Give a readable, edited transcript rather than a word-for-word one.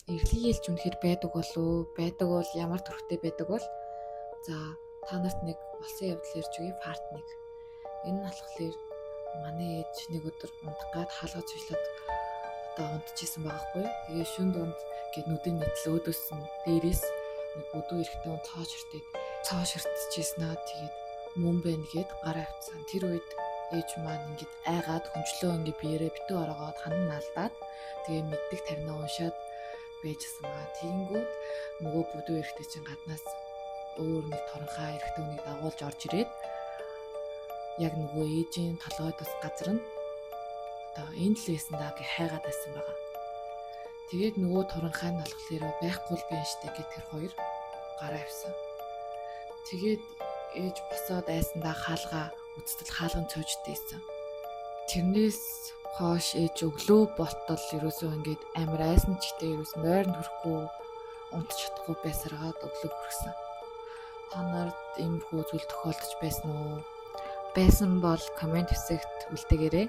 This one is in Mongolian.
Эрлийг ялж үнэхээр байдаг болов? Байдаг бол ямар төрхтэй байдаг бол за та нарт нэг болсон явдал ярьж өгье. Фарт нэг. Энэ нь болохоор манай ээж нэг өдөр ундахгаад хаалгаж ижлээд одоо унтчихсан байгаа хгүй. Тэгээ шүн дунд гээд нүдэн нийтлээ өөдөөсөн дээрээс нэг бүдүү эрэхтэй он цоо ширтчихсэн аа. Тэгээд мөн байна гээд гараа авцсан. Тэр үед ээж маань ингээд айгаад хүнчлөө ингээд биерээ битүү ороогоод ханан наалдаад тэгээ мэддэг таринаа уншаад байжсан байгаа. Тэгэнгүүт нөгөө бүдүү эрэхтэй чинь гаднаас өөр нэг торонхаа эрэхтэй үнийг дагуулж орж ирээд яг нөгөө ээжийн толгойдос газар нь одоо энэ л байсан даа гэж хайгаад байсан байгаа. Тэгээд нөгөө торонхай нь болохоор байхгүй л байна штэ гэх тэр хоёр гараа авсан. Тэгээд ээж босоод айсандаа хаалгаа үцтэл хаалган цоождээсэн. Тэрнээс хойш ээж өглөө болтол ерөөсөө ингээд амар айсан ч гэдэг ерөөс нойрон төрөхгүй унтч чадахгүй байсараад өглөө хүрсэн. Та нарт иймэрхүү зүйл тохиолдож байсан уу? Байсан бол комент хэсэгт үлдээгээрэй.